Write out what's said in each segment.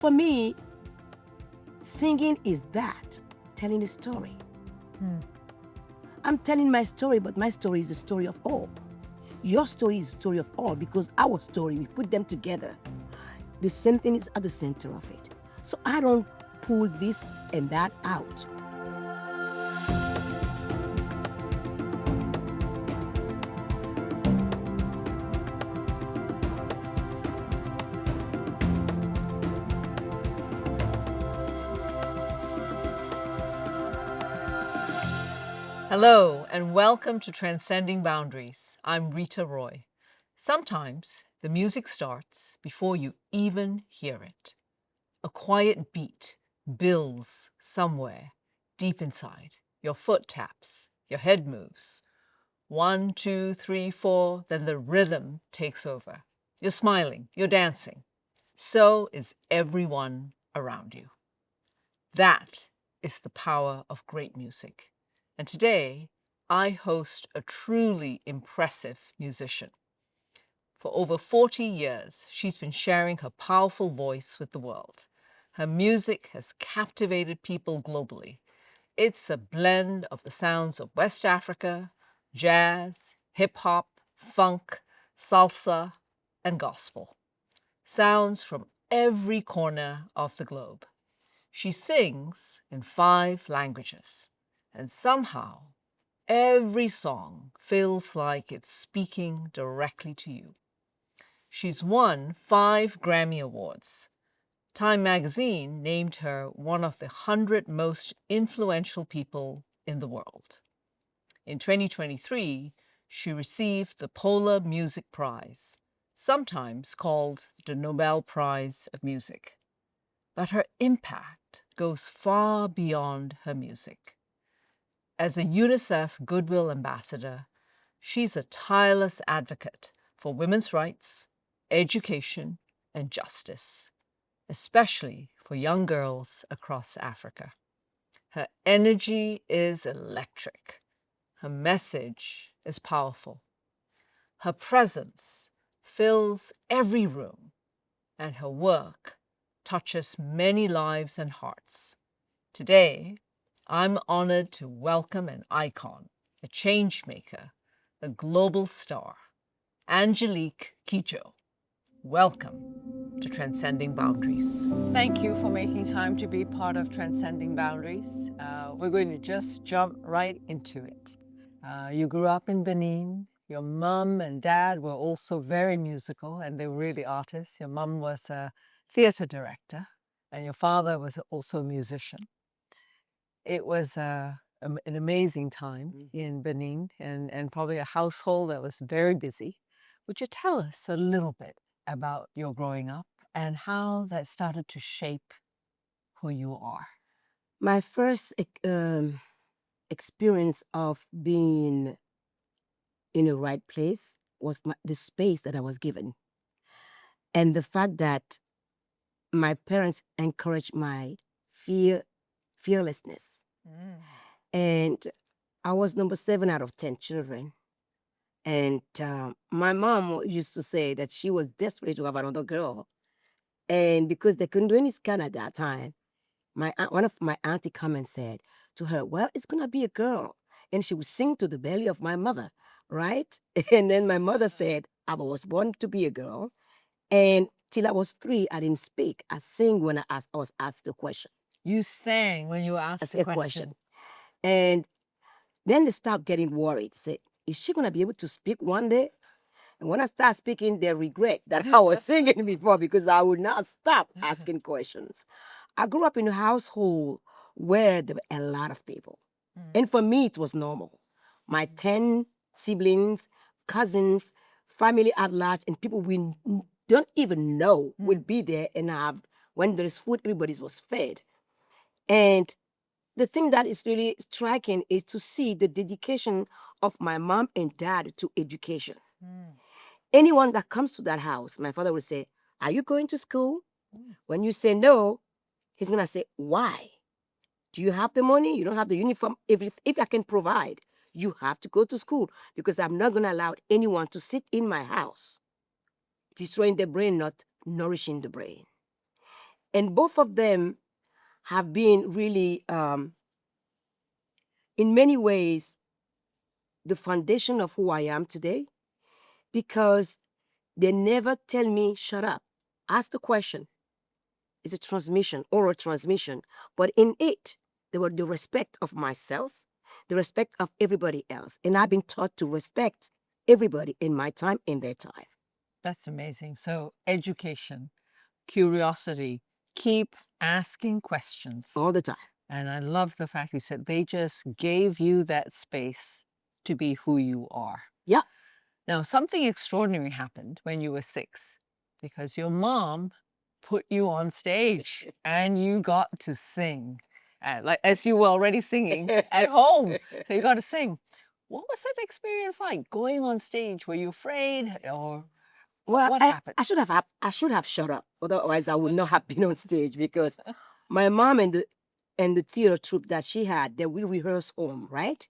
For me, singing is that, telling a story. I'm telling my story, but my story is the story of all. Your story is the story of all because our story, we put them together. The same thing is at the center of it. So I don't pull this and that out. Hello, and welcome to Transcending Boundaries. I'm Reeta Roy. Sometimes the music starts before you even hear it. A quiet beat builds somewhere deep inside. Your foot taps, your head moves. 1, 2, 3, 4, then the rhythm takes over. You're smiling, you're dancing. So is everyone around you. That is the power of great music. And today, I host a truly impressive musician. For over 40 years, she's been sharing her powerful voice with the world. Her music has captivated people globally. It's a blend of the sounds of West Africa, jazz, hip-hop, funk, salsa, and gospel. Sounds from every corner of the globe. She sings in 5 languages, and somehow every song feels like it's speaking directly to you. She's won 5 Grammy Awards. Time magazine named her one of the 100 most influential people in the world. In 2023, she received the Polar Music Prize, sometimes called the Nobel Prize of Music. But her impact goes far beyond her music. As a UNICEF Goodwill Ambassador, she's a tireless advocate for women's rights, education, and justice, especially for young girls across Africa. Her energy is electric. Her message is powerful. Her presence fills every room, and her work touches many lives and hearts. Today, I'm honored to welcome an icon, a change maker, a global star, Angélique Kidjo. Welcome to Transcending Boundaries. Thank you for making time to be part of Transcending Boundaries. We're going to just jump right into it. You grew up in Benin. Your mom and dad were also very musical, and they were really artists. Your mom was a theater director, and your father was also a musician. It was an amazing time in Benin and probably a household that was very busy. Would you tell us a little bit about your growing up and how that started to shape who you are? My first experience of being in the right place was the space that I was given. And the fact that my parents encouraged my fearlessness. And I was number 7 out of 10 children. And my mom used to say that she was desperate to have another girl. And because they couldn't do any scan at that time, one of my auntie come and said to her, well, it's going to be a girl. And she would sing to the belly of my mother, right? And then my mother said, I was born to be a girl. And till I was 3, I didn't speak. I sing when I was asked the question. You sang when you were asked A question. And then they start getting worried. Say, is she going to be able to speak one day? And when I start speaking, they regret that I was singing before because I would not stop asking questions. I grew up in a household where there were a lot of people. And for me, it was normal. My 10 siblings, cousins, family at large, and people we don't even know will be there and have, when there is food, everybody was fed. And the thing that is really striking is to see the dedication of my mom and dad to education. Anyone that comes to that house, my father would say, are you going to school? When you say no, he's going to say, why? Do you have the money? You don't have the uniform? If I can provide, you have to go to school because I'm not going to allow anyone to sit in my house, destroying the brain, not nourishing the brain. And both of them have been really, in many ways, the foundation of who I am today, because they never tell me, shut up, ask the question. It's a transmission, oral transmission. But in it, there were the respect of myself, the respect of everybody else. And I've been taught to respect everybody in my time, in their time. That's amazing. So education, curiosity, keep asking questions. All the time. And I love the fact you said they just gave you that space to be who you are. Yeah. Now, something extraordinary happened when you were 6 because your mom put you on stage and you got to sing, like as you were already singing at home. So you got to sing. What was that experience like going on stage? Were you afraid or Well, what happened? I should have shut up. Otherwise, I would not have been on stage, because my mom and the theater troupe that she had, that we rehearse home, right?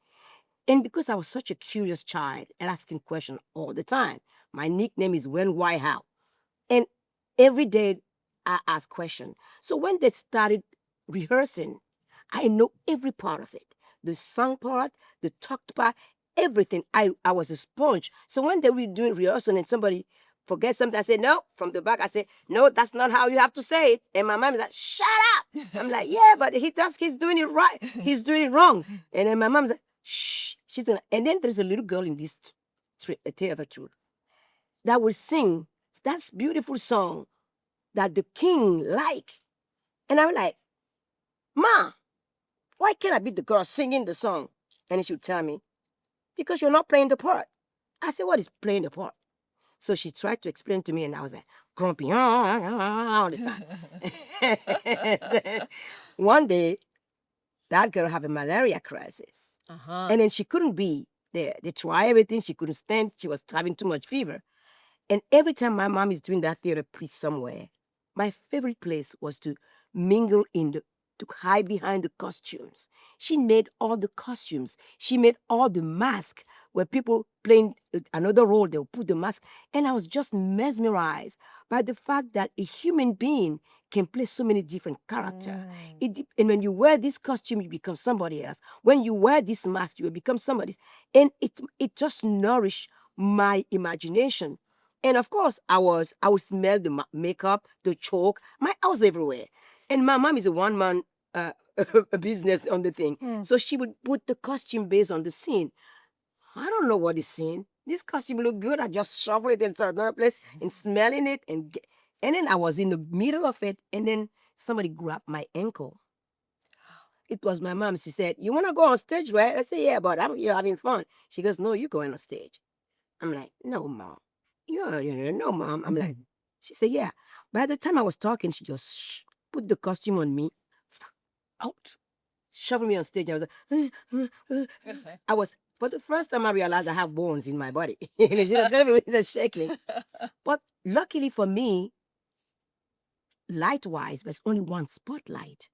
And because I was such a curious child and asking questions all the time, my nickname is When, Why, How. And every day I ask questions. So when they started rehearsing, I know every part of it. The sung part, the talked part, everything. I was a sponge. So when they were doing rehearsal and somebody forgets something, I say, no, from the back, I say, no, that's not how you have to say it. And my mom is like, shut up. I'm like, yeah, but he's doing it right. He's doing it wrong. And then my mom's like, shh. And then there's a little girl in this theater troupe that will sing that beautiful song that the king like. And I'm like, Ma, why can't I be the girl singing the song? And she would tell me, because you're not playing the part. I said, what is playing the part? So she tried to explain to me, and I was like, grumpy all the time. And then one day, that girl had a malaria crisis. And then she couldn't be there. They tried everything. She couldn't stand. She was having too much fever. And every time my mom is doing that theater piece somewhere, my favorite place was to mingle to hide behind the costumes. She made all the costumes. She made all the masks where people playing another role, they would put the mask. And I was just mesmerized by the fact that a human being can play so many different characters. And when you wear this costume, you become somebody else. When you wear this mask, you will become somebody. And it just nourished my imagination. And of course, I would smell the makeup, the chalk. I was everywhere. And my mom is a one-man business on the thing. So she would put the costume based on the scene. I don't know what is scene. This costume look good. I just shuffle it into another place and smelling it. And then I was in the middle of it. And then somebody grabbed my ankle. It was my mom. She said, you want to go on stage, right? I said, yeah, but you're having fun. She goes, no, you're going on stage. I'm like, no, Mom. No, Mom. I'm like, she said, yeah. By the time I was talking, she just put the costume on me, out, shoved me on stage. I was like, for the first time, I realized I have bones in my body. She was just shaking. But luckily for me, light-wise, there's only one spotlight.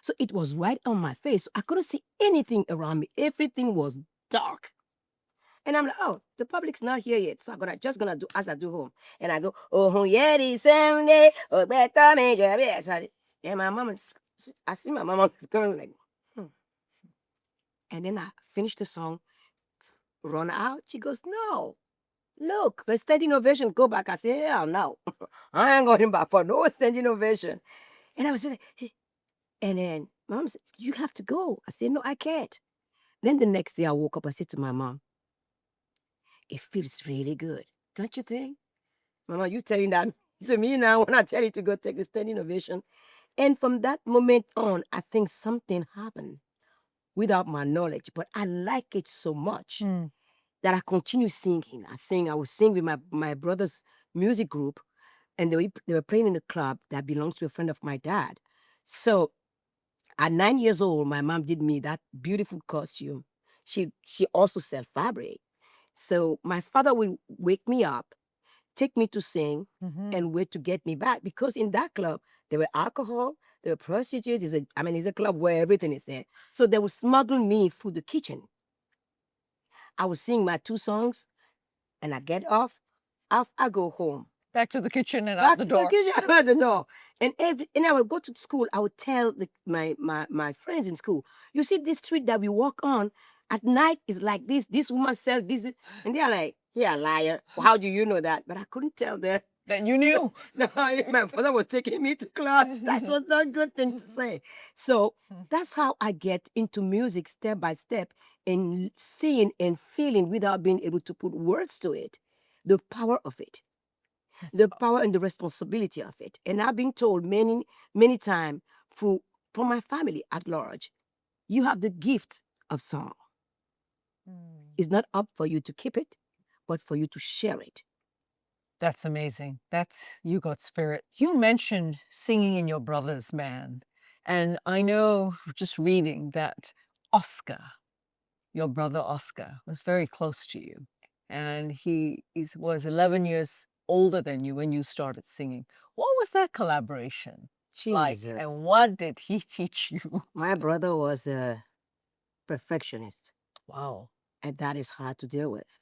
So it was right on my face. So I couldn't see anything around me. Everything was dark. And I'm like, oh, the public's not here yet. So I'm just gonna do as I do home. And I go, oh, yeah, this Sunday, oh, better major. And my mom, I see my mom is going like, And then I finish the song, run out. She goes, no, look, for standing ovation, go back. I say, hell no. I ain't going back for no standing ovation. And I was just like, and then Mom said, you have to go. I said, no, I can't. Then the next day I woke up, I said to my mom, it feels really good. Don't you think? Mama, you telling that to me now when I tell you to go take the standing ovation. And from that moment on, I think something happened without my knowledge, but I like it so much that I continue singing. I would sing with my brother's music group, and they were playing in a club that belongs to a friend of my dad. So at 9 years old, my mom did me that beautiful costume. She also sell fabric. So my father would wake me up, take me to sing, and wait to get me back. Because in that club, there were alcohol, there were prostitutes. It's a club where everything is there. So they would smuggle me through the kitchen. I would sing my 2 songs, and I get off. I go home. Back to the kitchen and out Back the to the door. kitchen, out the door. And I would go to school. I would tell my friends in school, you see this street that we walk on at night is like this. This woman sells this, and they're like, "Yeah, liar. How do you know that?" But I couldn't tell them. That you knew. No, my father was taking me to class. That was not a good thing to say. So that's how I get into music step by step and seeing and feeling without being able to put words to it. The power of it, the power and the responsibility of it. And I've been told many, many times from my family at large, you have the gift of song. It's not up for you to keep it, but for you to share it. That's amazing. That's you got spirit. You mentioned singing in your brother's band. And I know just reading that Oscar, your brother Oscar, was very close to you. And was 11 years older than you when you started singing. What was that collaboration like? Jesus. And what did he teach you? My brother was a perfectionist, Wow. and that is hard to deal with.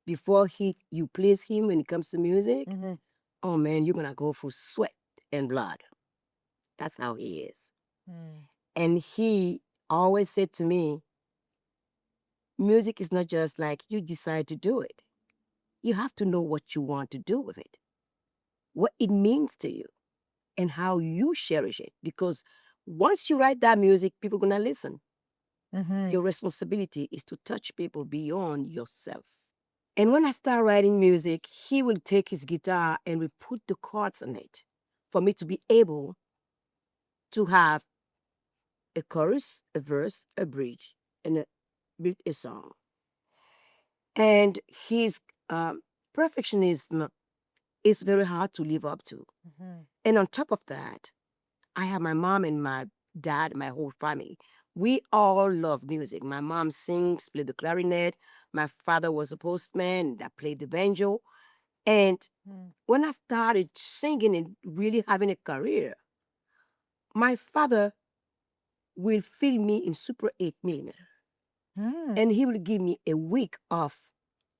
Before you please him when it comes to music, oh man, you're gonna go through sweat and blood. That's how he is. And he always said to me, music is not just like you decide to do it. You have to know what you want to do with it, what it means to you, and how you cherish it. Because once you write that music, people are gonna listen. Your responsibility is to touch people beyond yourself. And when I start writing music, he will take his guitar and we put the chords on it for me to be able to have a chorus, a verse, a bridge, and a song. And his perfectionism is very hard to live up to. And on top of that, I have my mom and my dad, my whole family. We all love music. My mom sings, played the clarinet. My father was a postman that played the banjo. And when I started singing and really having a career, my father will film me in Super 8 millimeter. And he will give me a week off.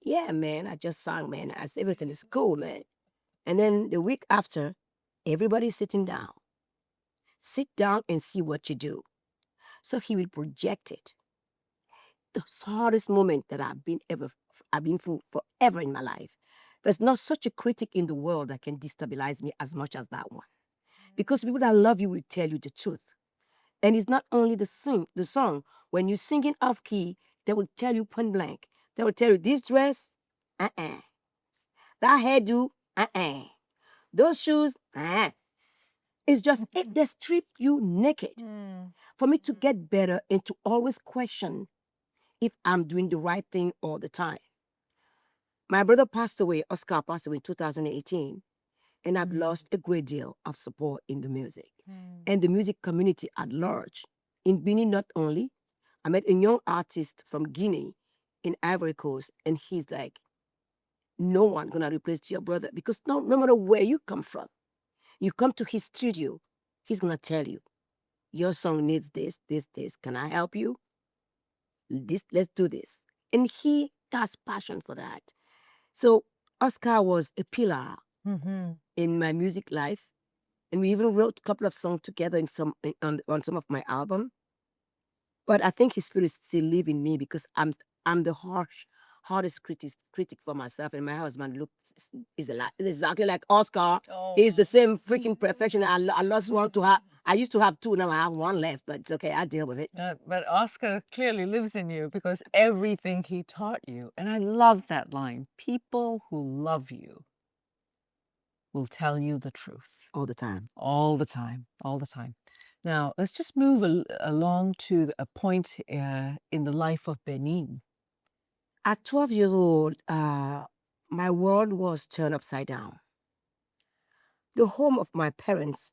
Yeah, man, I just sang, man. As everything is cool, man. And then the week after, everybody's sitting down. Sit down and see what you do. So he will project it. The hardest moment that I've been through forever in my life. There's not such a critic in the world that can destabilize me as much as that one. Because people that love you will tell you the truth. And it's not only the song. When you're singing off key, they will tell you point blank. They will tell you this dress, that hairdo, those shoes, It's just they strip you naked. For me to get better and to always question if I'm doing the right thing all the time. My brother passed away, Oscar passed away in 2018, and I've lost a great deal of support in the music and the music community at large. In Benin, not only, I met a young artist from Guinea in Ivory Coast, and he's like, no one gonna replace your brother because no matter where you come from, you come to his studio, he's gonna tell you, your song needs this, this, this. Can I help you? Let's do this. And he has passion for that. So Oscar was a pillar in my music life. And we even wrote a couple of songs together on some of my album. But I think his spirit still live in me because I'm the hardest critic for myself. And my husband is exactly like Oscar. He's the same freaking perfection. I lost one to have. I used to have two, now I have one left, but it's okay. I deal with it. But Oscar clearly lives in you because everything he taught you. And I love that line. People who love you will tell you the truth. All the time. All the time. All the time. Now, let's just move along to a point in the life of Benin. At 12 years old, my world was turned upside down. The home of my parents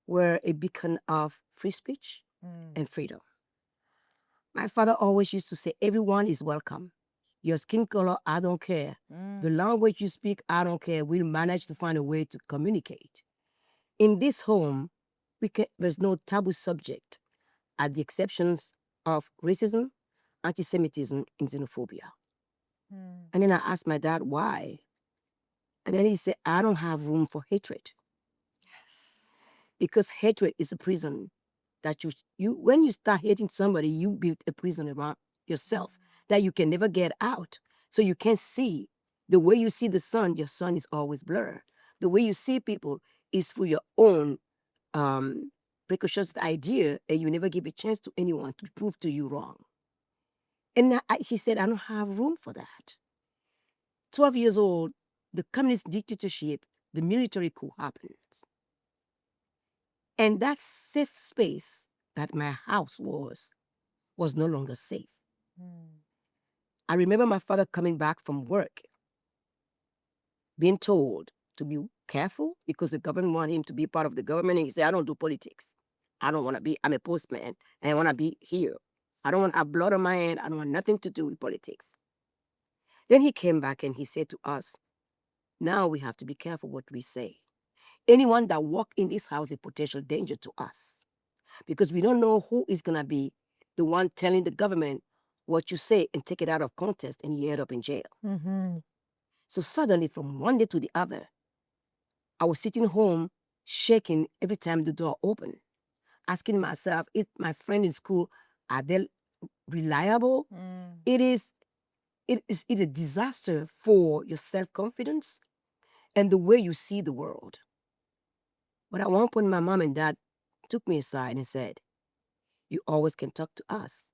were a beacon of free speech and freedom. My father always used to say, everyone is welcome. Your skin color, I don't care. The language you speak, I don't care. We'll manage to find a way to communicate. In this home, there's no taboo subject, at the exceptions of racism, anti-Semitism, and xenophobia. And then I asked my dad why. And then he said, I don't have room for hatred. Yes. Because hatred is a prison that you when you start hating somebody, you build a prison around yourself that you can never get out. So you can't see. The way you see the sun, your sun is always blurred. The way you see people is through your own um, precocious idea, and you never give a chance to anyone to prove to you wrong. And he said, I don't have room for that. 12 years old, the communist dictatorship, the military coup happens. And that safe space that my house was no longer safe. I remember my father coming back from work, being told to be careful because the government wanted him to be part of the government. And he said, I don't do politics. I don't want to be, I'm a postman and I want to be here. I don't want to have blood on my hand. I don't want nothing to do with politics. Then he came back and he said to us, now we have to be careful what we say. Anyone that walk in this house is a potential danger to us because we don't know who is going to be the one telling the government what you say and take it out of context and you end up in jail. Mm-hmm. So suddenly, from one day to the other, I was sitting home shaking every time the door opened, asking myself, if my friend in school, are they reliable? It is a disaster for your self-confidence and the way you see the world. But at one point, my mom and dad took me aside and said, you always can talk to us.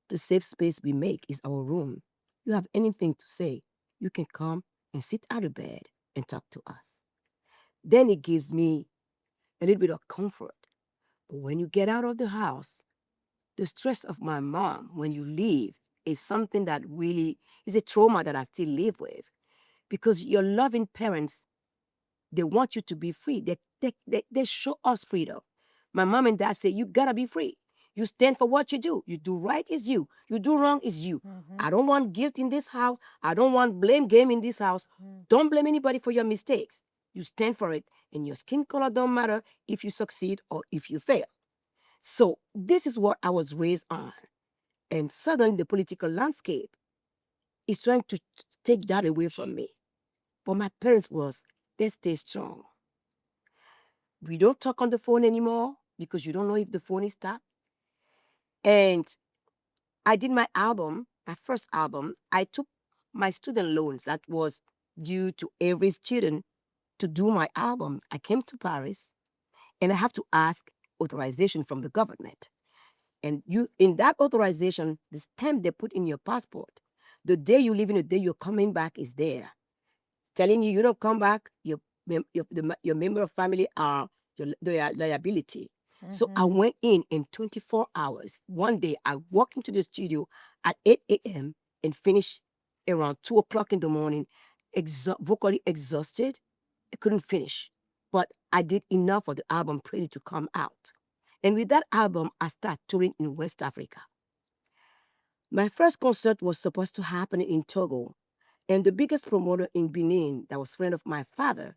The safe space we make is our room. You have anything to say, you can come and sit out of bed and talk to us. Then it gives me a little bit of comfort. But when you get out of the house, the stress of my mom when you leave is something that really is a trauma that I still live with. Because your loving parents, they want you to be free. They show us freedom. My mom and dad say, you gotta be free. You stand for what you do. You do right is you. You do wrong is you. I don't want guilt in this house. I don't want blame game in this house. Don't blame anybody for your mistakes. You stand for it, and your skin color don't matter if you succeed or if you fail. So this is what I was raised on. And suddenly the political landscape is trying to take that away from me. But my parents they stay strong. We don't talk on the phone anymore because you don't know if the phone is tapped. And I did my album, my first album. I took my student loans that was due to every student to do my album. I came to Paris and I have to ask authorization from the government. And you, in that authorization, the stamp they put in your passport, the day you leave and the day you're coming back is there, telling you don't come back, your member of family are your liability. So I went in 24 hours. One day I walked into the studio at 8 a.m. and finished around 2 o'clock in the morning, vocally exhausted. I couldn't finish. But I did enough for the album Pretty to come out. And with that album, I started touring in West Africa. My first concert was supposed to happen in Togo, and the biggest promoter in Benin, that was a friend of my father,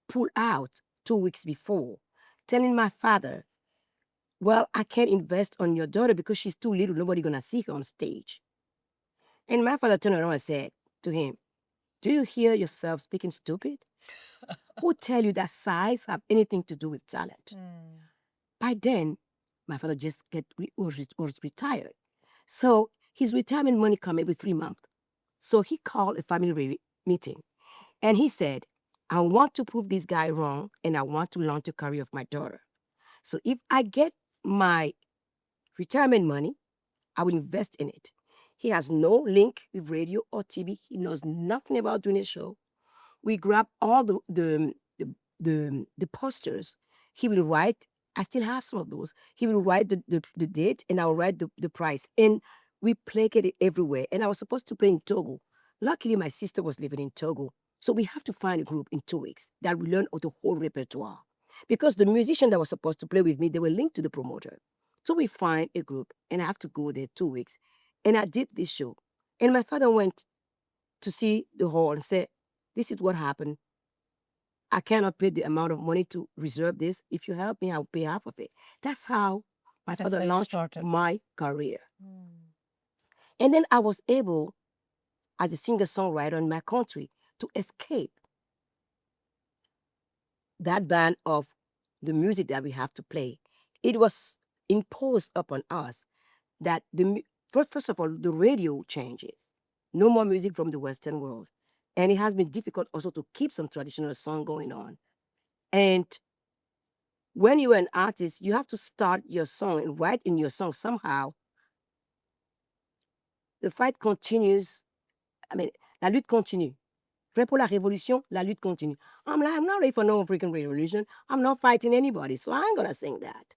pulled out 2 weeks before, telling my father, well, I can't invest on your daughter because she's too little. Nobody gonna see her on stage. And my father turned around and said to him, do you hear yourself speaking stupid? Who tell you that size have anything to do with talent? By then, my father just was retired. So his retirement money come every 3 months. So he called a family meeting and he said, I want to prove this guy wrong and I want to launch a career of my daughter. So if I get my retirement money, I will invest in it. He has no link with radio or TV. He knows nothing about doing a show. We grab all the posters. He will write. I still have some of those. He will write the date and I'll write the price. And we placate it everywhere. And I was supposed to play in Togo. Luckily, my sister was living in Togo. So we have to find a group in 2 weeks that will learn the whole repertoire. Because the musician that was supposed to play with me, they were linked to the promoter. So we find a group and I have to go there 2 weeks. And I did this show. And my father went to see the hall and said, this is what happened. I cannot pay the amount of money to reserve this. If you help me, I'll pay half of it. That's how my That's father how you launched started. my career. And then I was able, as a singer-songwriter in my country, to escape that ban of the music that we have to play, it was imposed upon us that first of all, the radio changes. No more music from the Western world. And it has been difficult also to keep some traditional song going on. And when you're an artist, you have to start your song and write in your song somehow. The fight continues. I mean, la lutte continue. Prêt pour la révolution, la lutte continue. I'm like, I'm not ready for no freaking revolution. I'm not fighting anybody, so I ain't gonna sing that.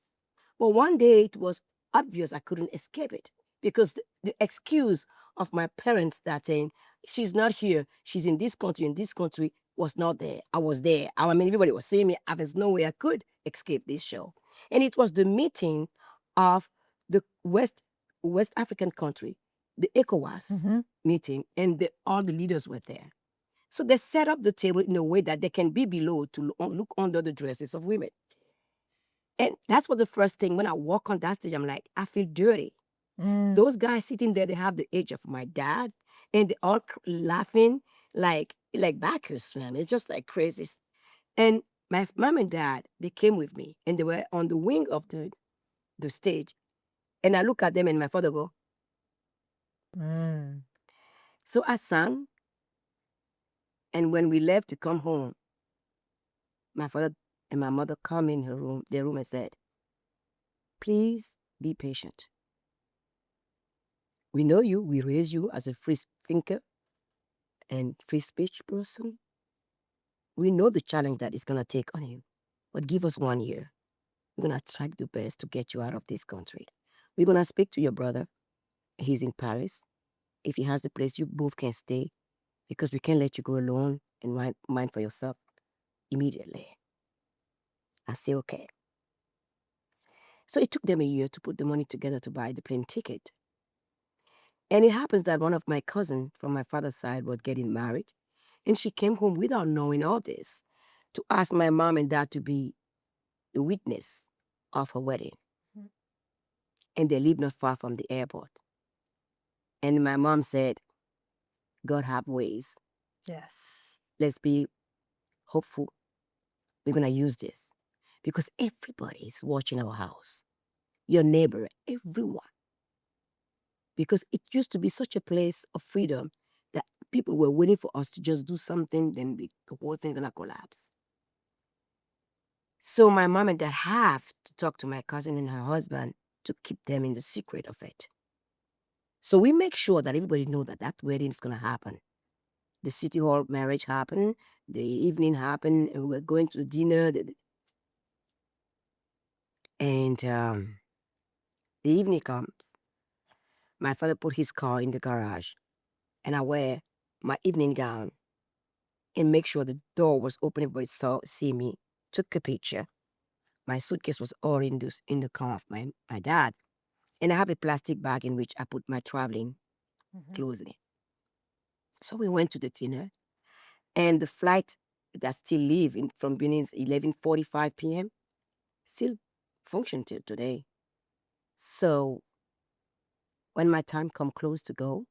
But one day it was obvious I couldn't escape it because the excuse of my parents that saying she's not here, she's in this country was not there. I was there. I mean, everybody was seeing me. There's no way I could escape this show. And it was the meeting of the West African country, the ECOWAS meeting, and all the leaders were there. So they set up the table in a way that they can be below to look under the dresses of women. And that's what the first thing when I walk on that stage, I'm like, I feel dirty. Those guys sitting there, they have the age of my dad, and they all laughing like Bacchus, man. It's just like crazy. And my mom and dad, they came with me, and they were on the wing of the stage. And I look at them, and my father go. So I sang, and when we left to come home, my father and my mother come in their room and said, please be patient. We know you, we raise you as a free thinker and free speech person. We know the challenge that it's going to take on you, but give us 1 year. We're going to try the best to get you out of this country. We're going to speak to your brother. He's in Paris. If he has a place, you both can stay because we can't let you go alone and mind for yourself immediately. I say, okay. So it took them a year to put the money together to buy the plane ticket. And it happens that one of my cousins from my father's side was getting married, and she came home without knowing all this to ask my mom and dad to be the witness of her wedding. And they live not far from the airport. And my mom said, God have ways. Yes. Let's be hopeful. We're going to use this because everybody is watching our house. Your neighbor, everyone. Because it used to be such a place of freedom that people were waiting for us to just do something, then the whole thing gonna collapse. So my mom and dad have to talk to my cousin and her husband to keep them in the secret of it. So we make sure that everybody know that that wedding is gonna happen. The city hall marriage happened, the evening happened, and we're going to the dinner. And the evening comes. My father put his car in the garage, and I wear my evening gown and make sure the door was open. Everybody see me. Took a picture. My suitcase was all in the car of my dad, and I have a plastic bag in which I put my traveling clothes in it. So we went to the dinner, and the flight that still leave from Benin is 11:45 p.m. still function till today. So when my time come close to go,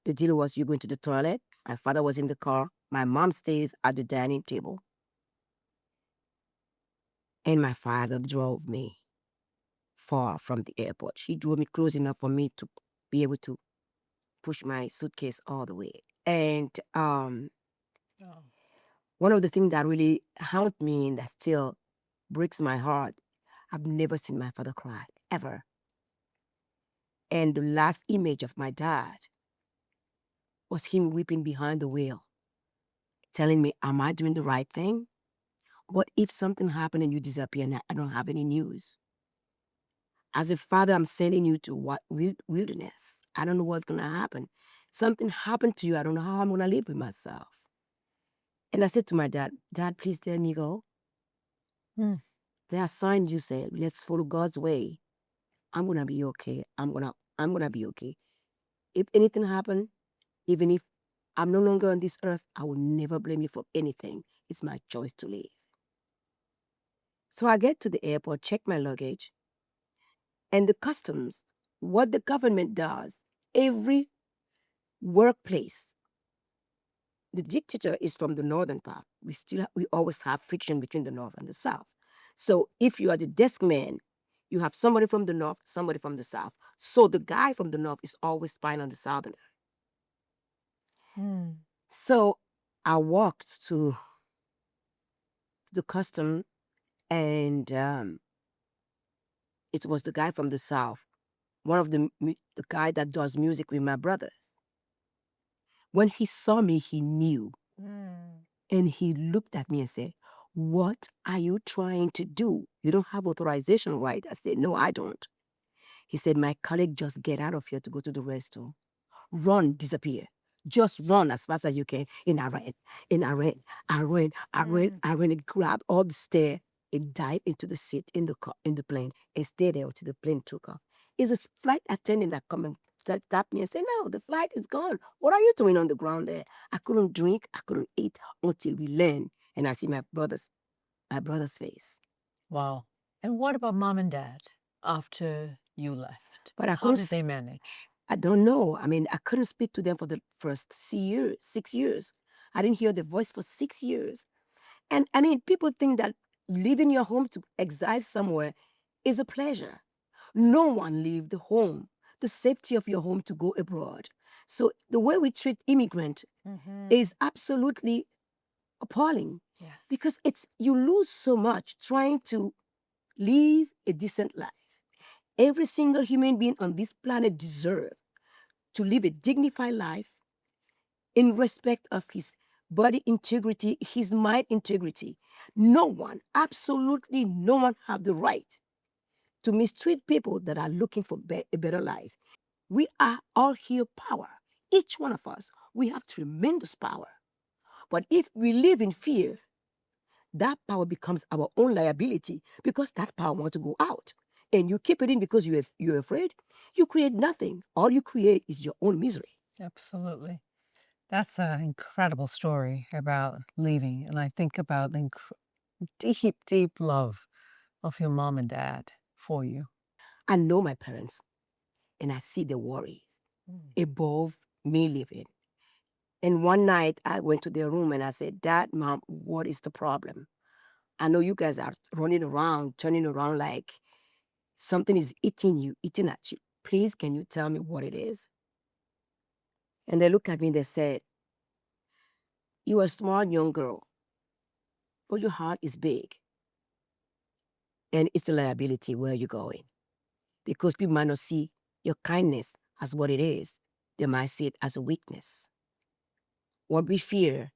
the deal was you going to the toilet. My father was in the car. My mom stays at the dining table. And my father drove me far from the airport. He drove me close enough for me to be able to push my suitcase all the way. And Oh. one of the things that really haunted me and that still breaks my heart, I've never seen my father cry, ever. And the last image of my dad was him weeping behind the wheel, telling me, am I doing the right thing? What if something happened and you disappear and I don't have any news? As a father, I'm sending you to what wilderness. I don't know what's going to happen. Something happened to you. I don't know how I'm going to live with myself. And I said to my dad, Dad, please let me go. There are signs you said, let's follow God's way. I'm going to be okay. I'm going to be okay. If anything happened, even if I'm no longer on this earth, I will never blame you for anything. It's my choice to leave. So I get to the airport, check my luggage, and the customs, what the government does, every workplace, the dictator is from the northern part. we always have friction between the North and the South. So if you are the desk man, you have somebody from the North, somebody from the South. So the guy from the North is always spying on the Southerner. So I walked to the custom, and it was the guy from the South, one of the guy that does music with my brothers. When he saw me, he knew. And he looked at me and said, "What are you trying to do? You don't have authorization, right?" I said, "No, I don't." He said, "My colleague just get out of here to go to the restroom. Run, disappear. Just run as fast as you can." And I ran, and I ran, I ran and grabbed all the stair and dived into the seat in the car, in the plane, and stayed there until the plane took off. Is a flight attendant that come and tapped me and said, "No, the flight is gone. What are you doing on the ground there?" I couldn't drink, I couldn't eat until we land, and I see my brother's face. Wow. And what about mom and dad after you left? But I How couldn't. did they manage? I don't know. I mean, I couldn't speak to them for the first 6 years. 6 years. I didn't hear their voice for 6 years. And I mean, people think that leaving your home to exile somewhere is a pleasure. No one leave the home, the safety of your home, to go abroad. So the way we treat immigrant is absolutely appalling, Yes. because you lose so much trying to live a decent life. Every single human being on this planet deserves to live a dignified life in respect of his body integrity, his mind integrity. No one, absolutely no one, have the right to mistreat people that are looking for a better life. We are all here power. Each one of us, we have tremendous power. But if we live in fear, that power becomes our own liability, because that power wants to go out. And you keep it in because you're afraid. You create nothing. All you create is your own misery. Absolutely. That's an incredible story about leaving. And I think about the deep, deep love of your mom and dad for you. I know my parents, and I see the worries above me leaving. And one night I went to their room and I said, "Dad, Mom, what is the problem? I know you guys are running around, turning around like something is eating at you. Please, can you tell me what it is?" And they looked at me and they said, "You're a smart young girl, but your heart is big. And it's a liability where you're going. Because people might not see your kindness as what it is. They might see it as a weakness. What we fear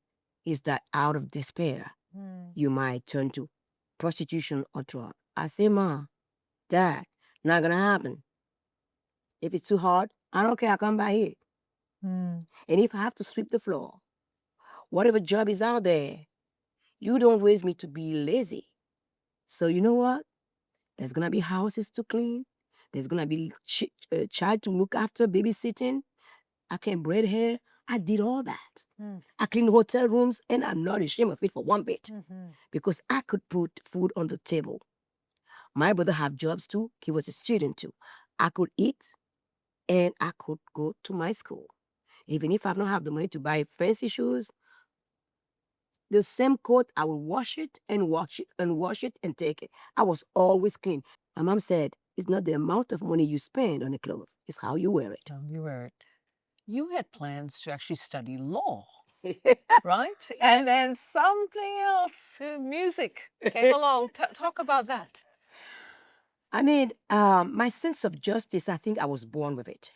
is that out of despair, you might turn to prostitution or drug." I say, "Ma, Dad, not gonna happen. If it's too hard, I don't care, I come back here. And if I have to sweep the floor, whatever job is out there, you don't raise me to be lazy. So you know what? There's gonna be houses to clean. There's gonna be child to look after, babysitting. I can braid hair. I did all that. I cleaned hotel rooms, and I'm not ashamed of it for one bit, because I could put food on the table. My brother have jobs too. He was a student too. I could eat, and I could go to my school. Even if I don't have the money to buy fancy shoes, the same coat, I will wash it and wash it and wash it and take it. I was always clean. My mom said, "It's not the amount of money you spend on a clothes, it's how you wear it." Oh, you wear it. You had plans to actually study law, right? And then something else, music came along. Talk about that. I mean, my sense of justice, I think I was born with it.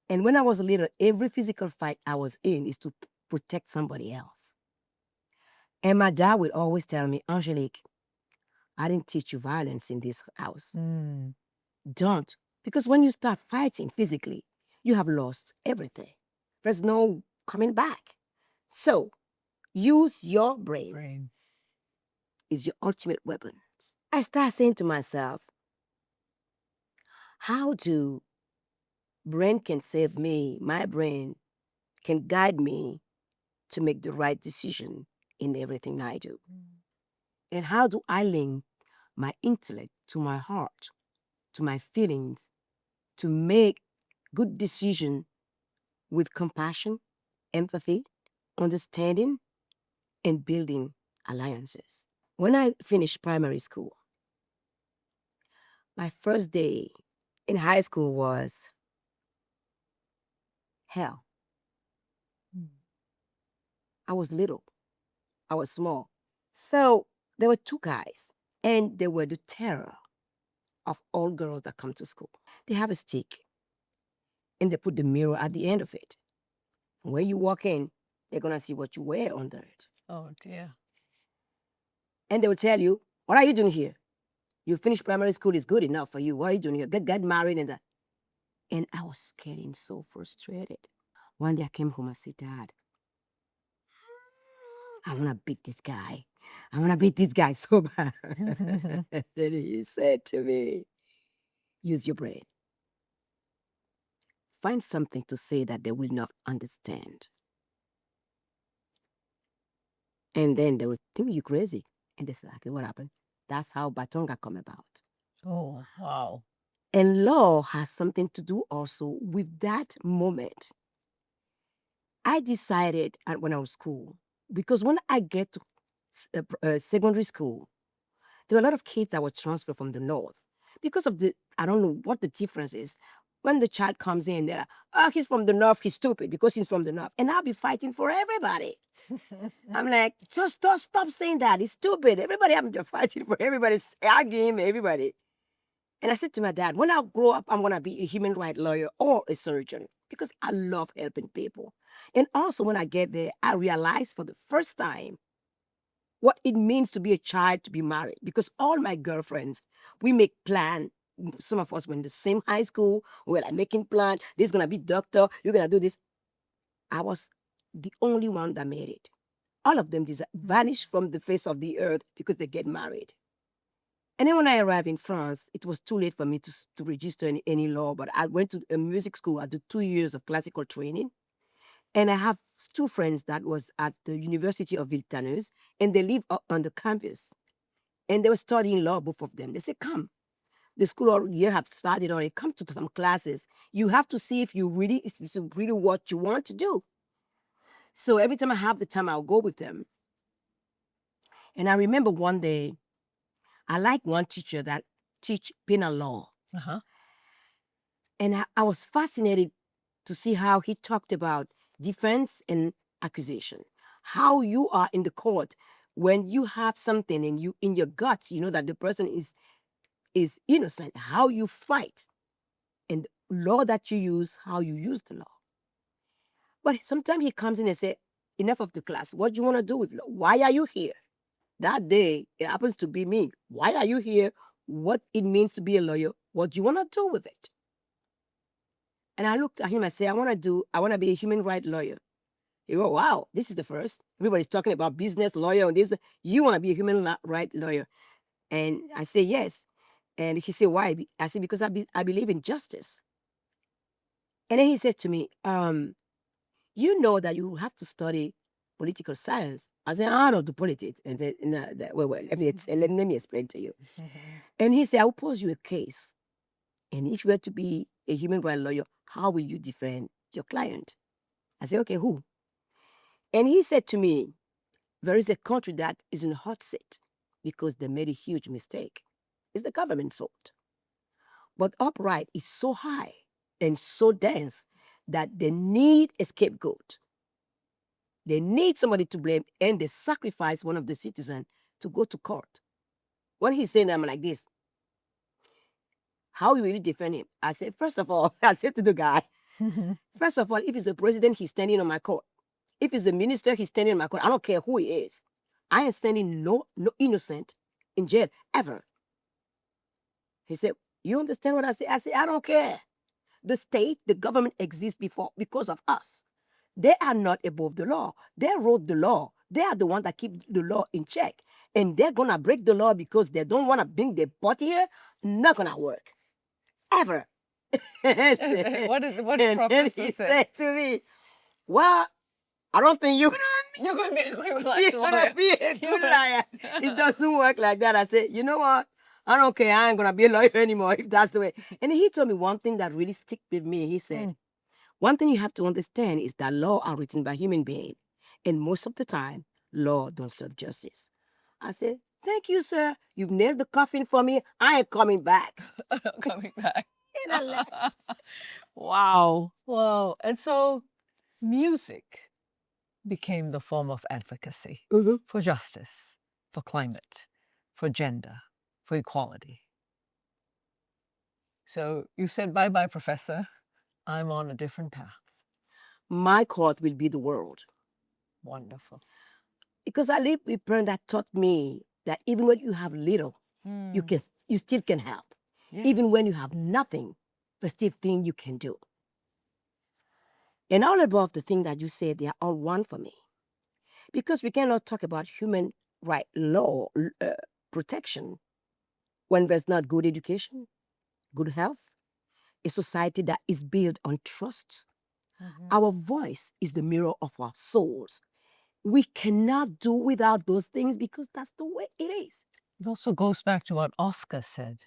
And when I was little, every physical fight I was in is to protect somebody else. And my dad would always tell me, "Angélique, I didn't teach you violence in this house. Don't. Because when you start fighting physically, you have lost everything. There's no coming back. So use your brain. Brain. Is your ultimate weapon." I start saying to myself, how do brain can save me? My brain can guide me to make the right decision in everything I do. And how do I link my intellect to my heart, to my feelings, to make good decision with compassion, empathy, understanding, and building alliances. When I finished primary school, my first day in high school was hell. I was little. I was small. So there were two guys, and they were the terror of all girls that come to school. They have a stick, and they put the mirror at the end of it. When you walk in, they're going to see what you wear under it. Oh, dear. And they will tell you, what are you doing here? You finished primary school, is good enough for you. What are you doing here? Get married and that. And I was getting so frustrated. One day I came home and said, Dad, I want to beat this guy. I want to beat this guy so bad. Then he said to me, use your brain. Find something to say that they will not understand. And then they will think you crazy. And that's exactly what happened. That's how Batonga come about. Oh, wow. And law has something to do also with that moment. I decided when I was school, because when I get to secondary school, there were a lot of kids that were transferred from the north because of I don't know what the difference is. When the child comes in, they're like, oh, he's from the north, he's stupid because he's from the north. And I'll be fighting for everybody. I'm like, just stop saying that. He's stupid. Everybody, I'm just fighting for everybody, arguing everybody. And I said to my dad, when I grow up, I'm going to be a human rights lawyer or a surgeon because I love helping people. And also when I get there, I realized for the first time what it means to be a child, to be married. Because all my girlfriends, we make plans. Some of us were in the same high school. We were like making plans. This is going to be doctor. You're going to do this. I was the only one that made it. All of them vanished from the face of the earth because they get married. And then when I arrived in France, it was too late for me to register in any law, but I went to a music school. I did 2 years of classical training. And I have two friends that was at the University of Viltaneuse, and they live on the campus. And they were studying law, both of them. They said, come. The school year have started already. Come to some classes. You have to see if it's really what you want to do. So every time I have the time, I'll go with them. And I remember one day, I like one teacher that teach penal law. Uh-huh. And I was fascinated to see how he talked about defense and accusation. How you are in the court when you have something in your guts, you know that the person is innocent, how you fight, and the law that you use, how you use the law. But sometimes he comes in and say, enough of the class. What do you want to do with law? Why are you here? That day, it happens to be me. Why are you here? What it means to be a lawyer? What do you want to do with it? And I looked at him and said, I want to be a human rights lawyer. He go, wow, this is the first. Everybody's talking about business lawyer and this. You want to be a human rights lawyer? And I say, yes. And he said, why? I said, because I believe in justice. And then he said to me, you know that you have to study political science. I said, I don't do politics. And said, no, well, let me explain to you. And he said, I will pose you a case. And if you were to be a human rights lawyer, how will you defend your client? I said, okay, who? And he said to me, there is a country that is in a hot seat because they made a huge mistake. It's the government's fault. But upright is so high and so dense that they need a scapegoat. They need somebody to blame, and they sacrifice one of the citizens to go to court. When he's saying I'm like this, how will you defend him? I said, first of all, I said to the guy, first of all, if it's the president, he's standing on my court. If it's the minister, he's standing on my court. I don't care who he is. I ain't sending no innocent in jail ever. He said, you understand what I say? I said, I don't care. The state, the government exists because of us. They are not above the law. They wrote the law. They are the ones that keep the law in check. And they're going to break the law because they don't want to bring their butt here. Not going to work. Ever. What did Professor he say? said to me, well, I don't think you're going to be a good liar. It doesn't work like that. I said, you know what? I don't care. I ain't going to be a lawyer anymore if that's the way. And he told me one thing that really stuck with me. He said, one thing you have to understand is that law are written by human beings. And most of the time, law don't serve justice. I said, thank you, sir. You've nailed the coffin for me. I ain't coming back. Coming back. And I left. Wow. Wow. And so music became the form of advocacy for justice, for climate, for gender, for equality. So you said, bye-bye, Professor. I'm on a different path. My court will be the world. Wonderful. Because I live with parents that taught me that even when you have little, you still can help. Yes. Even when you have nothing, there's still thing you can do. And all above the thing that you said, they are all one for me. Because we cannot talk about human right law protection when there's not good education, good health, a society that is built on trust. Our voice is the mirror of our souls. We cannot do without those things because that's the way it is. It also goes back to what Oscar said,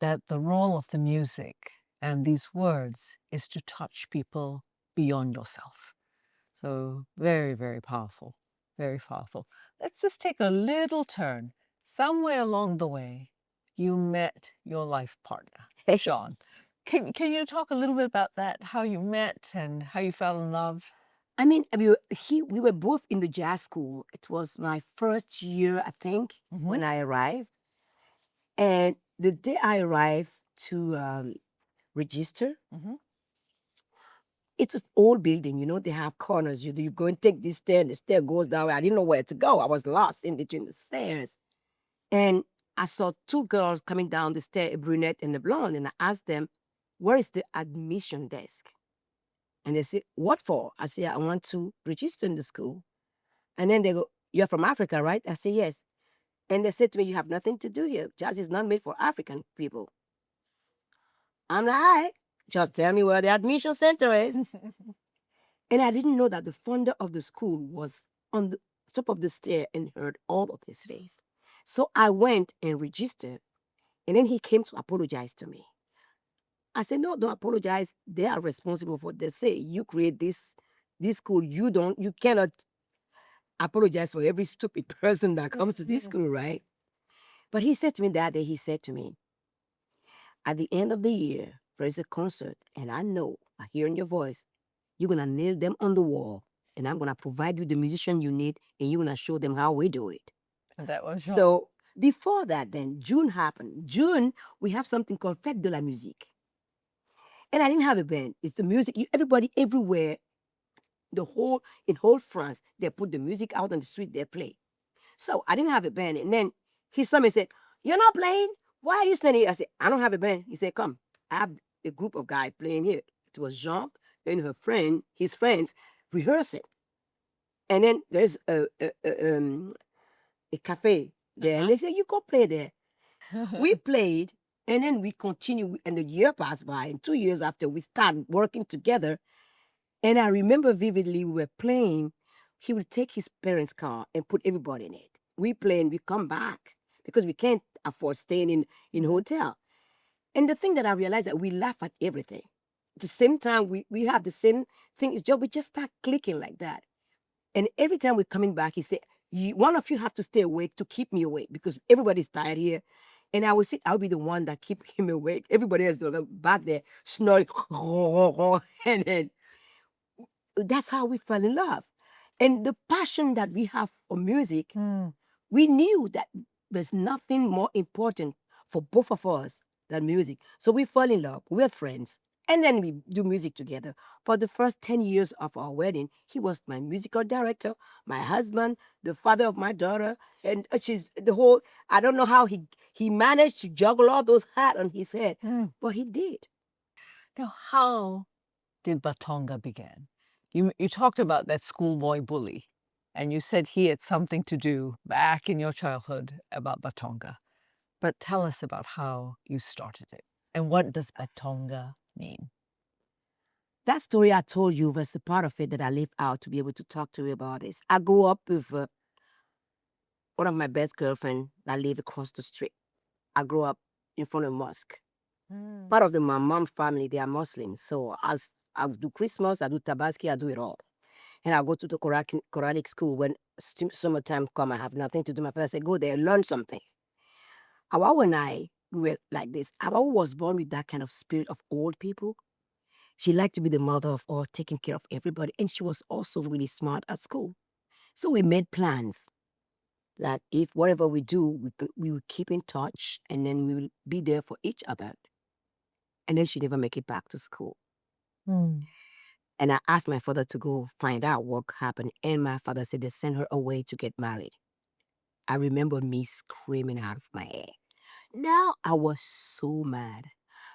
that the role of the music and these words is to touch people beyond yourself. So very, very powerful, very powerful. Let's just take a little turn. Somewhere along the way, you met your life partner, Sean. Can you talk a little bit about that, how you met and how you fell in love? I mean, we were both in the jazz school. It was my first year, I think, when I arrived. And the day I arrived to register, it's an old building, you know, they have corners. You go and take this stair, and the stair goes down. I didn't know where to go. I was lost in between the stairs. And I saw two girls coming down the stair, a brunette and a blonde, and I asked them, where is the admission desk? And they said, what for? I said, I want to register in the school. And then they go, you're from Africa, right? I said, yes. And they said to me, you have nothing to do here. Jazz is not made for African people. I'm like, all right, just tell me where the admission center is. And I didn't know that the founder of the school was on the top of the stair and heard all of this face. So I went and registered. And then he came to apologize to me. I said, no, don't apologize. They are responsible for what they say. You create this school. You cannot apologize for every stupid person that comes to this school, right? But he said to me that day, he said to me, at the end of the year, there is a concert, and I know, I hear in your voice, you're going to nail them on the wall, and I'm going to provide you the musician you need, and you're going to show them how we do it. And that was Jean. So before that, then, June happened. June, we have something called Fête de la Musique. And I didn't have a band. It's the music. Everybody everywhere, in whole France, they put the music out on the street, they play. So I didn't have a band. And then he saw me and said, you're not playing? Why are you standing here? I said, I don't have a band. He said, come, I have a group of guys playing here. It was Jean and his friends, rehearsing. And then there's a cafe there. And they said, you go play there. We played, and then we continued. And the year passed by. And 2 years after, we started working together. And I remember vividly, we were playing. He would take his parents' car and put everybody in it. We play and we come back because we can't afford staying in hotel. And the thing that I realized that we laugh at everything. At the same time, we have the same thing. It's just, we just start clicking like that. And every time we're coming back, he said, one of you have to stay awake to keep me awake because everybody's tired here. And I'll be the one that keep him awake. Everybody else back there snoring. And then that's how we fell in love. And the passion that we have for music, we knew that there's nothing more important for both of us than music. So we fell in love. We're friends. And then we do music together. For the first 10 years of our wedding, he was my musical director, my husband, the father of my daughter, and she's the whole, I don't know how he managed to juggle all those hats on his head, but he did. Now, how did Batonga begin? You talked about that schoolboy bully, and you said he had something to do back in your childhood about Batonga. But tell us about how you started it. And what does Batonga mean? That story I told you was the part of it that I left out to be able to talk to you about this. I grew up with one of my best girlfriends that lived across the street. I grew up in front of a mosque. Part of my mom's family, they are Muslims. So I do Christmas, I do Tabaski, I do it all. And I go to the Quranic school when summertime come, I have nothing to do. My father said, go there, learn something. Awawa and I, we were like this. Awawa was born with that kind of spirit of old people. She liked to be the mother of all, taking care of everybody. And she was also really smart at school. So we made plans that if whatever we do, we will keep in touch and then we will be there for each other. And then she never make it back to school. Mm. And I asked my father to go find out what happened. And my father said they sent her away to get married. I remember me screaming out of my head. Now I was so mad.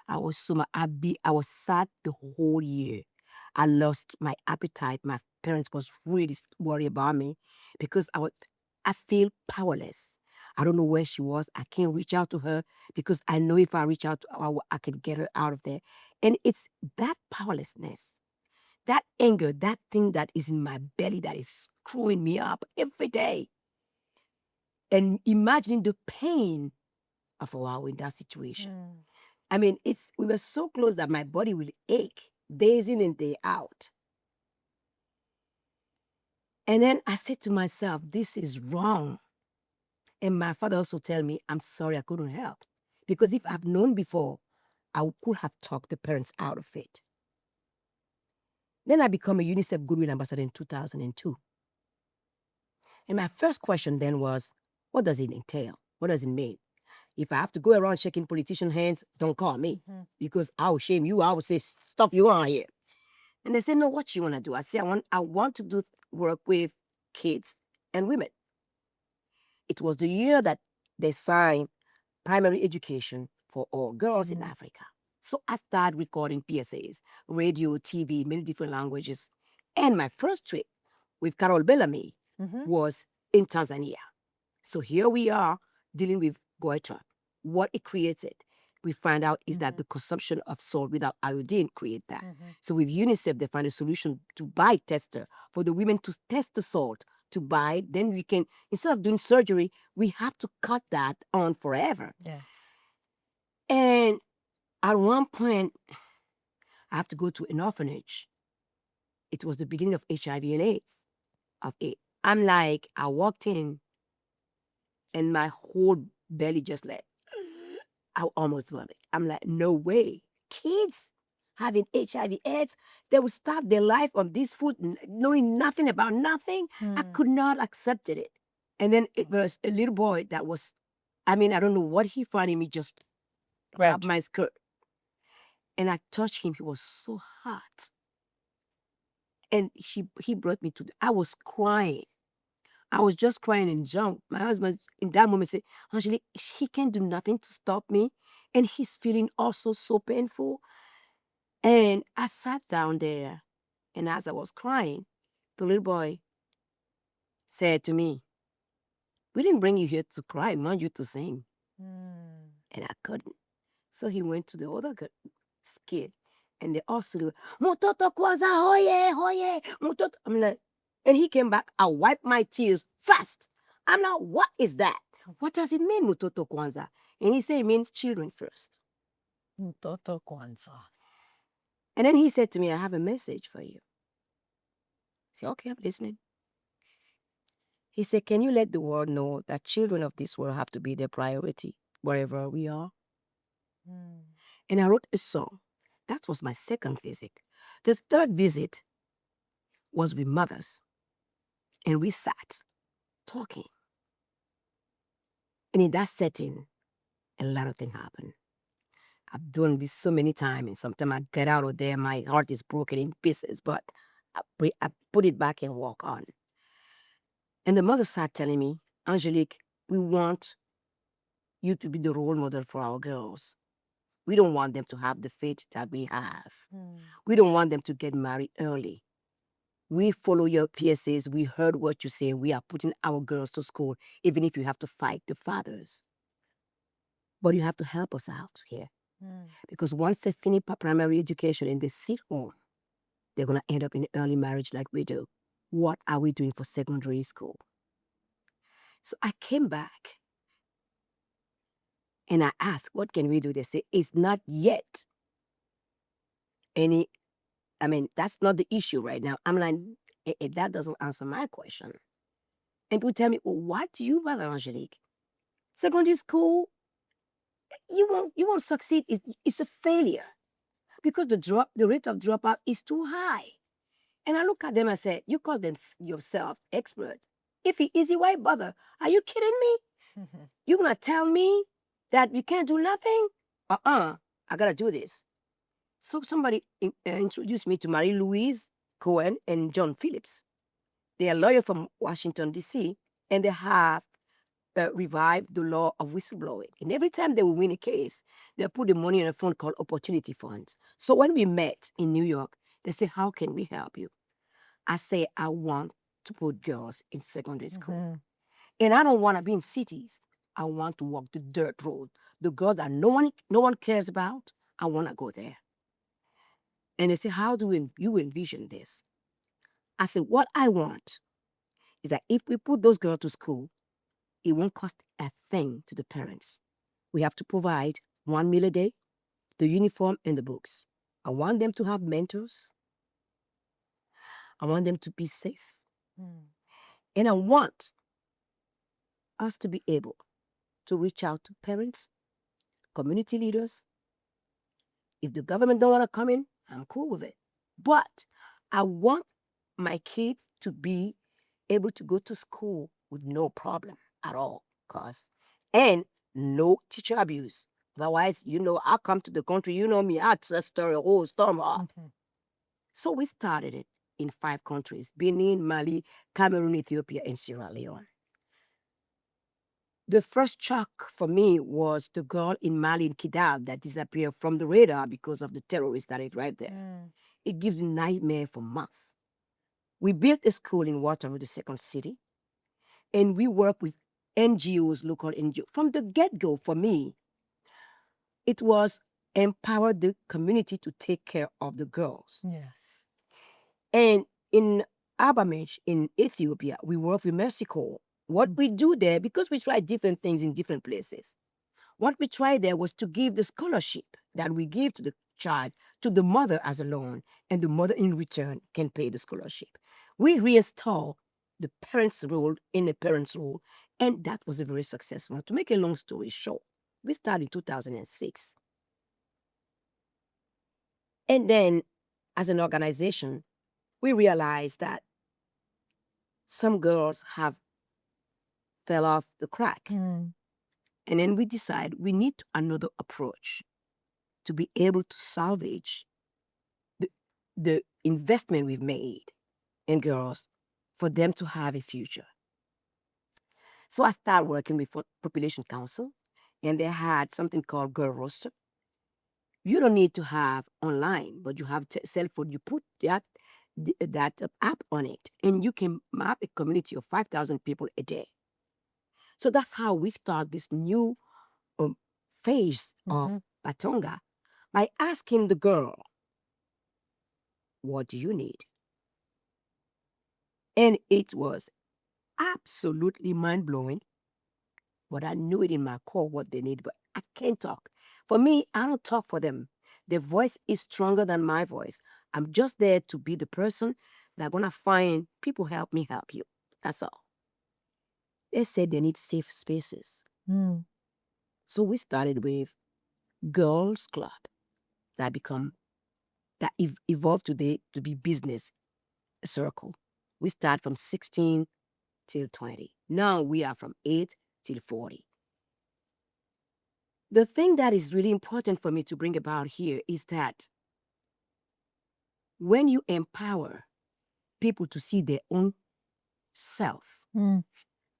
I was so mad. I was sad the whole year. I lost my appetite. My parents was really worried about me because I feel powerless. I don't know where she was. I can't reach out to her because I know if I reach out to her, I can get her out of there. And it's that powerlessness, that anger, that thing that is in my belly that is screwing me up every day. And imagining the pain of a while in that situation. I mean, we were so close that my body will ache days in and day out. And then I said to myself, this is wrong. And my father also tell me, I'm sorry, I couldn't help. Because if I've known before, I could have talked the parents out of it. Then I become a UNICEF Goodwill Ambassador in 2002. And my first question then was, what does it entail? What does it mean? If I have to go around shaking politician hands, don't call me because I will shame you. I will say stuff you want to hear. And they say, no, what you want to do? I say, I want to do work with kids and women. It was the year that they signed primary education for all girls in Africa. So I started recording PSAs, radio, TV, many different languages. And my first trip with Carol Bellamy was in Tanzania. So here we are dealing with goiter. What it created, we find out is that the consumption of salt without iodine create that. So with UNICEF, they find a solution to buy tester for the women to test the salt, to buy it. Then we can, instead of doing surgery, we have to cut that on forever. Yes. And at one point, I have to go to an orphanage. It was the beginning of HIV and AIDS. I'm like, I walked in and my whole belly just like, I almost vomit. I'm like, no way. Kids having HIV AIDS, they would start their life on this food, knowing nothing about nothing. I could not accept it. And then it was a little boy that was, I don't know what he found in me, just grabbed my skirt. And I touched him. He was so hot. And he brought me I was crying. I was just crying and jumped. My husband in that moment said, Angélique, he can't do nothing to stop me. And he's feeling also so painful. And I sat down there. And as I was crying, the little boy said to me, we didn't bring you here to cry, we want you to sing. And I couldn't. So he went to the other kid. And they also do, Mutoto kwaza, hoye, hoye, mutoto. I'm like, and he came back. I wiped my tears fast. I'm like, what is that? What does it mean, Mutoto Kwanzaa? And he said it means children first. Mutoto Kwanzaa. And then he said to me, I have a message for you. I said, okay, I'm listening. He said, can you let the world know that children of this world have to be their priority wherever we are? And I wrote a song. That was my second visit. The third visit was with mothers. And we sat talking. And in that setting, a lot of things happened. I've done this so many times, and sometimes I get out of there, my heart is broken in pieces, but I put it back and walk on. And the mother started telling me, Angélique, we want you to be the role model for our girls. We don't want them to have the fate that we have. We don't want them to get married early. We follow your PSAs. We heard what you say. We are putting our girls to school, even if you have to fight the fathers. But you have to help us out here. Because once they finish primary education and they sit home, they're going to end up in early marriage like we do. What are we doing for secondary school? So I came back and I asked, what can we do? They say, it's not yet that's not the issue right now. I'm like, that doesn't answer my question. And people tell me, well, what do you want, Angélique? Secondary school, you won't succeed. It's a failure because the rate of dropout is too high. And I look at them and say, you call them yourself expert. If it easy, why bother? Are you kidding me? You're gonna tell me that you can't do nothing? I gotta do this. So somebody introduced me to Marie-Louise Cohen and John Phillips. They are lawyers from Washington, D.C., and they have revived the law of whistleblowing. And every time they will win a case, they put the money in a fund called Opportunity Funds. So when we met in New York, they say, how can we help you? I say, I want to put girls in secondary school. And I don't want to be in cities. I want to walk the dirt road. The girl that no one cares about, I want to go there. And they say, how do you envision this? I said, what I want is that if we put those girls to school, it won't cost a thing to the parents. We have to provide 1 meal a day, the uniform, and the books. I want them to have mentors. I want them to be safe. And I want us to be able to reach out to parents, community leaders. If the government don't want to come in, I'm cool with it. But I want my kids to be able to go to school with no problem at all, and no teacher abuse. Otherwise, I come to the country, me, I just stir a whole storm up. So we started it in 5 countries: Benin, Mali, Cameroon, Ethiopia, and Sierra Leone. The first shock for me was the girl in Mali, in Kidal, that disappeared from the radar because of the terrorists that is right there. It gives me nightmare for months. We built a school in Waterloo, the second city, and we work with NGOs, local NGOs. From the get-go, for me, it was empower the community to take care of the girls. Yes. And in Abamesh, in Ethiopia, we work with Mexico. What we do there, because we try different things in different places, what we tried there was to give the scholarship that we give to the child to the mother as a loan, and the mother in return can pay the scholarship. We reinstall the parents' role in the parents' role, and that was a very successful. To make a long story short, we started in 2006. And then, as an organization, we realized that some girls have fell off the crack. And then we decide we need another approach to be able to salvage the investment we've made in girls for them to have a future. So I started working with Population Council, and they had something called Girl Roster. You don't need to have online, but you have cell phone. You put that app on it, and you can map a community of 5,000 people a day. So that's how we start this new phase of Batonga, by asking the girl, what do you need? And it was absolutely mind-blowing, but I knew it in my core what they need, but I can't talk. For me, I don't talk for them. Their voice is stronger than my voice. I'm just there to be the person that's going to find people help me help you. That's all. They said they need safe spaces. So we started with Girls Club that evolved today to be business circle. We start from 16 till 20. Now we are from 8 till 40. The thing that is really important for me to bring about here is that when you empower people to see their own self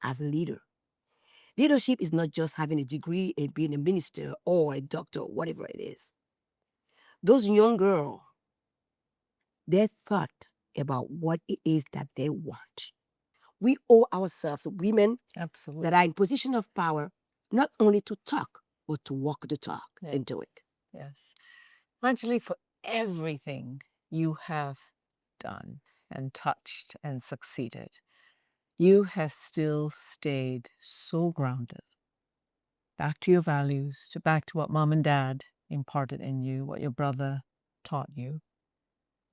as a leader, leadership is not just having a degree and being a minister or a doctor, whatever it is. Those young girls, they thought about what it is that they want. We owe ourselves, women that are in position of power, not only to talk, but to walk the talk and do it. Yes. Angélique, for everything you have done and touched and succeeded, you have still stayed so grounded. Back to your values, back to what mom and dad imparted in you, what your brother taught you.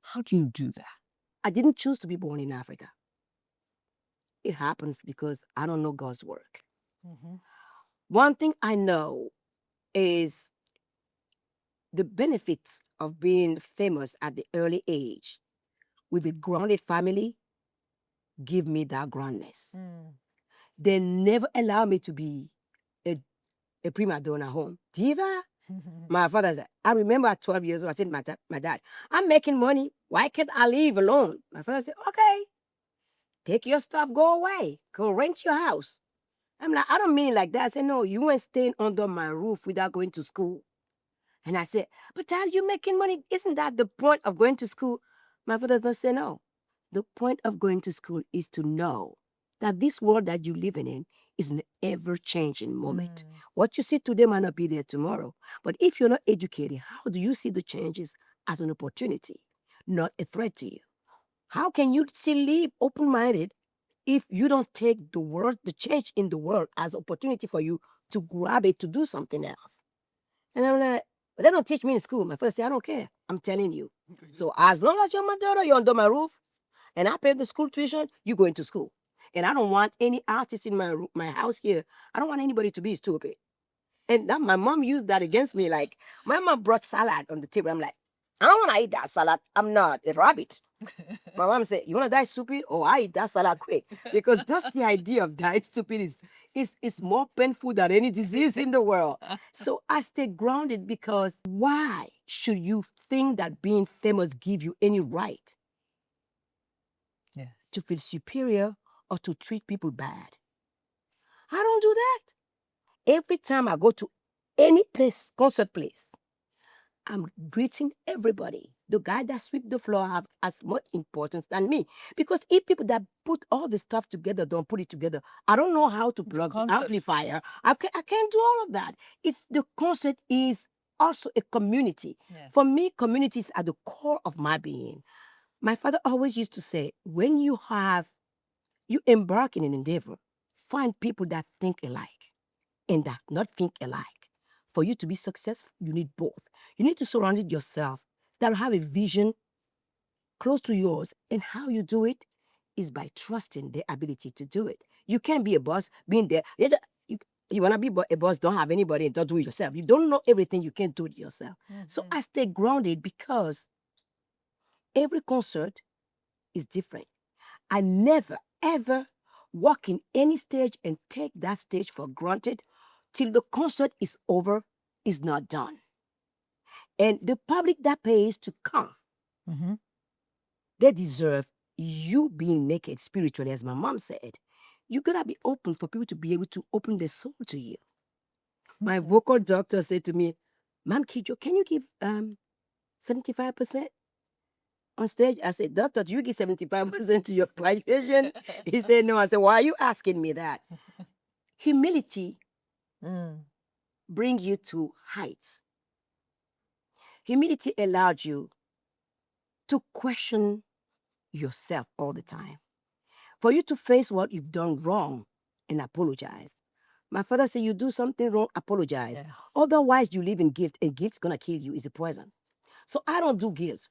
How do you do that? I didn't choose to be born in Africa. it happens because I don't know God's work. Mhm. One thing I know is the benefits of being famous at the early age with a grounded family give me that groundness. Mm. They never allow me to be a, a prima donna home. Diva? My father said, I remember at 12 years old, I said, my dad, I'm making money. Why can't I leave alone? My father said, okay, take your stuff, go away, go rent your house. I'm like, I don't mean it like that. I said, no, you ain't staying under my roof without going to school. And I said, but dad, you're making money. Isn't that the point of going to school? My father does not say no. The point of going to school is to know that this world that you're living in is an ever-changing moment. Mm. What you see today might not be there tomorrow. But if you're not educated, how do you see the changes as an opportunity, not a threat to you? How can you still live open-minded if you don't take the world, the change in the world as opportunity for you to grab it to do something else? And I'm like, but they don't teach me in school. My first day, I don't care. I'm telling you. So as long as you're my daughter, you're under my roof, and I pay the school tuition, you go into school. And I don't want any artist in my house here. I don't want anybody to be stupid. And that my mom used that against me. Like, my mom brought salad on the table. I'm like, I don't want to eat that salad. I'm not a rabbit. My mom said, you want to die stupid? Oh, I eat that salad quick. Because that's the idea of dying stupid is more painful than any disease in the world. So I stay grounded because why should you think that being famous give you any right Yes. to feel superior or to treat people bad? I don't do that. Every time I go to any place, concert place, I'm greeting everybody. The guy that sweep the floor have as much importance than me. Because if people that put all the stuff together don't put it together, I don't know how to plug the concert. amplifier. I can't do all of that. If the concert is also a community. Yes. For me, communities are the core of my being. My father always used to say, when you embark in an endeavor, find people that think alike and that not think alike. For you to be successful, you need both. You need to surround yourself that have a vision close to yours, and how you do it is by trusting their ability to do it. You can't be a boss being there. You want to be a boss, don't have anybody and don't do it yourself. You don't know everything, you can't do it yourself. So I stay grounded because every concert is different. I never, ever walk in any stage and take that stage for granted till the concert is over, is not done. And the public that pays to come, Mhm. they deserve you being naked spiritually, as my mom said. You gotta be open for people to be able to open their soul to you. My vocal doctor said to me, Ma'am Kidjo, can you give 75% on stage? I said, Doctor, do you give 75% to your patient? He said, no. I said, why are you asking me that? Humility Mm. bring you to heights. Humility allowed you to question yourself all the time. For you to face what you've done wrong and apologize. My father said, you do something wrong, apologize. Yes. Otherwise, you live in guilt, and guilt's gonna kill you, is a poison. So I don't do guilt.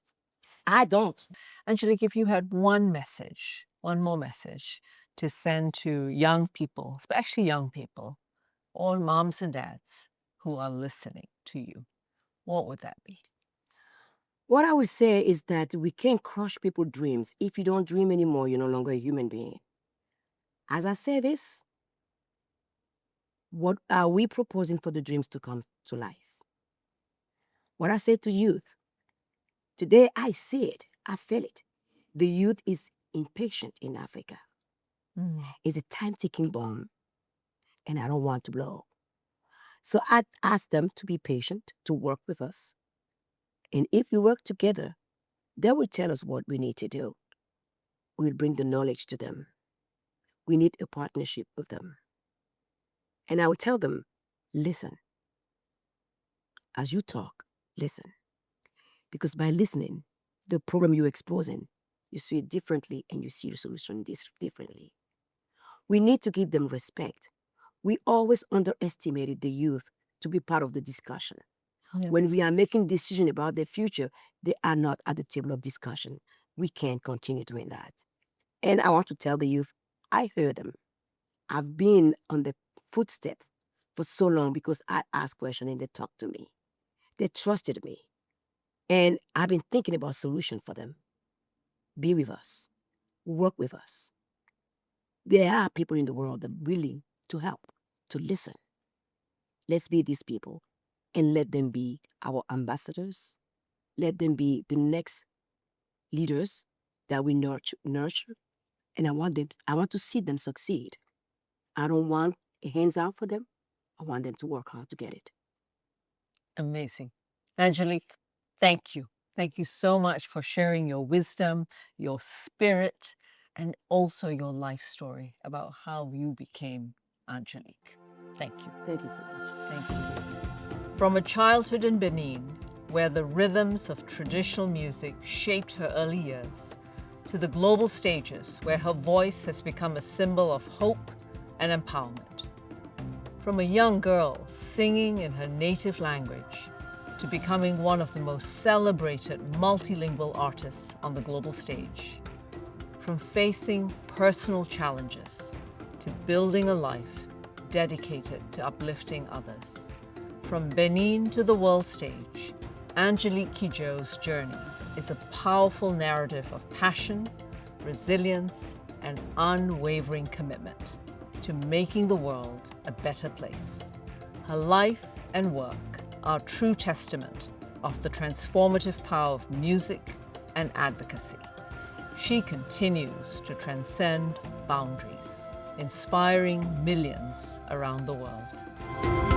I don't. Angélique, if you had one message, one more message to send to young people, especially young people, all moms and dads who are listening to you, what would that be? What I would say is that we can't crush people's dreams. If you don't dream anymore, you're no longer a human being. As I say this, what are we proposing for the dreams to come to life? What I say to youth, today I see it, I feel it. The youth is impatient in Africa. Mm. It's a time-ticking bomb, and I don't want to blow. So I ask them to be patient, to work with us. And if we work together, they will tell us what we need to do. We'll bring the knowledge to them. We need a partnership with them. And I will tell them, listen. As you talk, listen. Because by listening, the problem you're exposing, you see it differently and you see the solution differently. We need to give them respect. We always underestimated the youth to be part of the discussion. When we are making decisions about their future, they are not at the table of discussion. We can't continue doing that. And I want to tell the youth, I heard them. I've been on the footstep for so long because I asked questions and they talked to me. They trusted me. And I've been thinking about solution for them. Be with us. Work with us. There are people in the world that are willing to help, to listen. Let's be these people and let them be our ambassadors. Let them be the next leaders that we nurture. And I want to see them succeed. I don't want a hands out for them. I want them to work hard to get it. Amazing. Angélique, thank you. Thank you so much for sharing your wisdom, your spirit, and also your life story about how you became Angélique. Thank you. Thank you so much. Thank you. From a childhood in Benin, where the rhythms of traditional music shaped her early years, to the global stages where her voice has become a symbol of hope and empowerment. From a young girl singing in her native language to becoming one of the most celebrated multilingual artists on the global stage. From facing personal challenges to building a life dedicated to uplifting others. From Benin to the world stage, Angélique Kidjo's journey is a powerful narrative of passion, resilience, and unwavering commitment to making the world a better place. Her life and work are a true testament of the transformative power of music and advocacy. She continues to transcend boundaries, inspiring millions around the world.